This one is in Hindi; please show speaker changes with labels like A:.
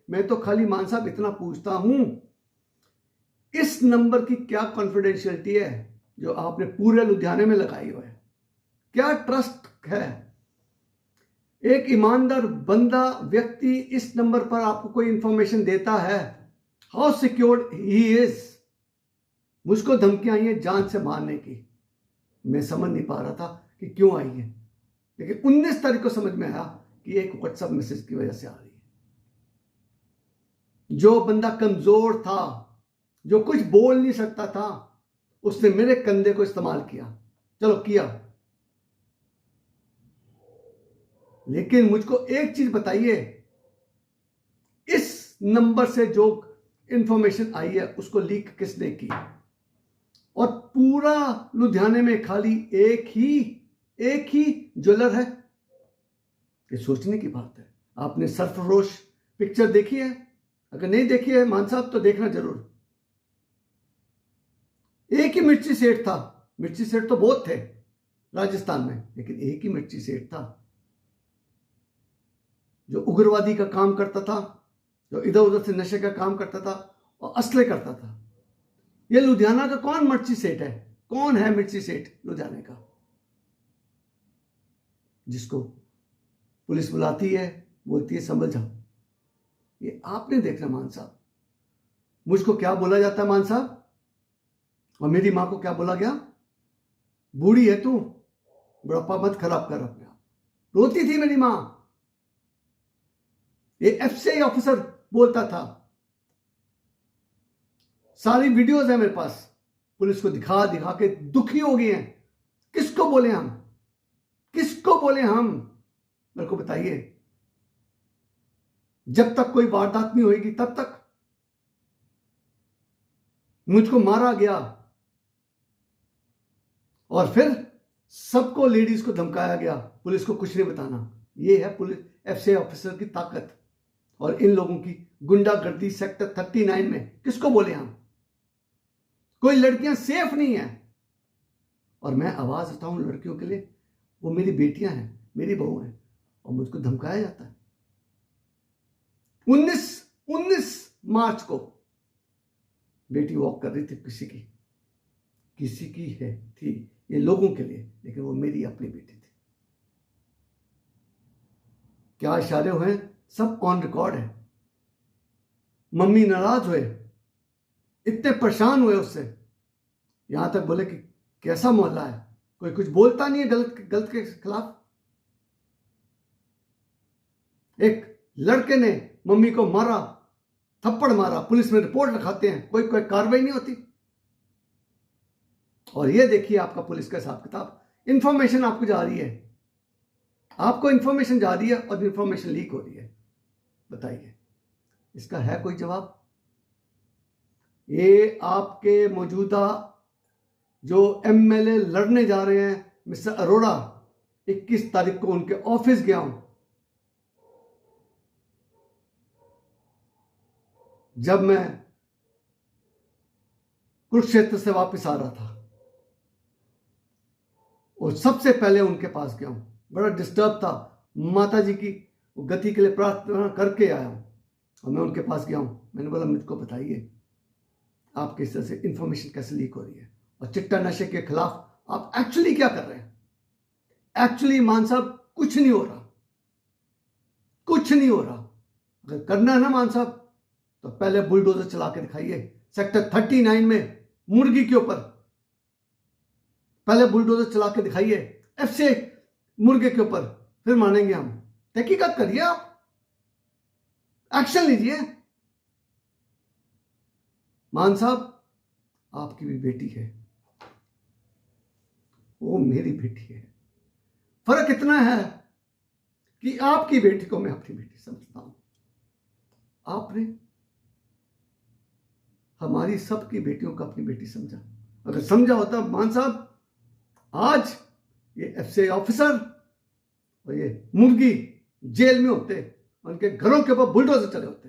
A: मैं तो खाली मान साहब इतना पूछता हूं, इस नंबर की क्या कॉन्फिडेंशियलिटी है जो आपने पूरे लुधियाने में लगाई हुई है? क्या ट्रस्ट है? एक ईमानदार बंदा व्यक्ति इस नंबर पर आपको कोई इंफॉर्मेशन देता है, हाउ सिक्योर्ड ही इज। मुझको धमकियां आई हैं जान से मारने की, मैं समझ नहीं पा रहा था कि क्यों आई है, लेकिन 19 तारीख को समझ में आया कि एक व्हाट्सएप मैसेज की वजह से आ रही है। जो बंदा कमजोर था, जो कुछ बोल नहीं सकता था, उसने मेरे कंधे को इस्तेमाल किया। चलो किया, लेकिन मुझको एक चीज बताइए, इस नंबर से जो इंफॉर्मेशन आई है उसको लीक किसने की? और पूरा लुधियाने में खाली एक ही ज्वेलर है। ये सोचने की बात है। आपने सरफरोश पिक्चर देखी है? अगर नहीं देखी है मान साहब तो देखना जरूर। एक ही मिर्ची सेठ था। मिर्ची सेठ तो बहुत थे राजस्थान में, लेकिन एक ही मिर्ची सेठ था जो उग्रवादी का काम करता था, जो इधर उधर से नशे का काम करता था और असले करता था। ये लुधियाना का कौन मिर्ची सेठ है? कौन है मिर्ची सेठ लुधियाने का? जिसको पुलिस बुलाती है, बोलती है संभल जाओ। ये आपने देखना मान साहब। मुझको क्या बोला जाता है मान साहब, और मेरी मां को क्या बोला गया? बूढ़ी है तू, बुढ़ापा मत खराब कर अपने आप। रोती थी मेरी मां। ये एफसीआई ऑफिसर बोलता था। सारी वीडियोज है मेरे पास, पुलिस को दिखा दिखा के दुखी हो गए हैं। किसको बोले हम? किसको बोले हम? मेरे को बताइए। जब तक कोई वारदात नहीं होगी तब तक मुझको मारा गया, और फिर सबको, लेडीज को धमकाया गया, पुलिस को कुछ नहीं बताना। ये है पुलिस एफसीआई ऑफिसर की ताकत और इन लोगों की गुंडागर्दी सेक्टर 39 में। किसको बोले हम? कोई लड़कियां सेफ नहीं है, और मैं आवाज उठाऊं लड़कियों के लिए। वो मेरी बेटियां हैं, मेरी बहू हैं, और मुझको धमकाया जाता है। 19 मार्च को बेटी वॉक कर रही थी, किसी की है थी, ये लोगों के लिए, लेकिन वो मेरी अपनी बेटी थी। क्या इशारे हुए? सब ऑन रिकॉर्ड है। मम्मी नाराज हुए, इतने परेशान हुए उससे, यहां तक बोले कि कैसा मोहल्ला है, कोई कुछ बोलता नहीं है गलत के खिलाफ। एक लड़के ने मम्मी को मारा, थप्पड़ मारा, पुलिस में रिपोर्ट लिखाते हैं, कोई कार्रवाई नहीं होती। और ये देखिए आपका पुलिस का हिसाब किताब। इंफॉर्मेशन आपको जा रही है, आपको इंफॉर्मेशन जा रही है और इंफॉर्मेशन लीक हो रही है। बताइए, इसका है कोई जवाब? ये आपके मौजूदा जो एमएलए लड़ने जा रहे हैं, मिस्टर अरोड़ा, 21 तारीख को उनके ऑफिस गया हूं। जब मैं कुरुक्षेत्र से वापस आ रहा था, और सबसे पहले उनके पास गया हूं। बड़ा डिस्टर्ब था, माता जी की गति के लिए प्रार्थना करके आया हूं, और मैं उनके पास गया हूं। मैंने बोला मुझको बताइए आपके इस तरह से इंफॉर्मेशन कैसे लीक हो रही है, और चिट्टा नशे के खिलाफ आप एक्चुअली क्या कर रहे हैं? एक्चुअली मान साहब कुछ नहीं हो रहा, कुछ नहीं हो रहा। अगर करना है ना मान साहब, तो पहले बुलडोजर चला के दिखाइए सेक्टर 39 में मुर्गी के ऊपर। पहले बुलडोजर चला के दिखाइए एफसीआई मुर्गे के ऊपर, फिर मानेंगे हम। तहकीकात करिए, आप एक्शन लीजिए। मान साहब, आपकी भी बेटी है, वो मेरी बेटी है। फर्क इतना है कि आपकी बेटी को मैं अपनी बेटी समझता हूं, आपने हमारी सबकी बेटियों को अपनी बेटी समझा। अगर समझा होता मान साहब, आज ये एफसीआई ऑफिसर और ये मुर्गी जेल में होते, उनके घरों के ऊपर बुलडोजर चले होते।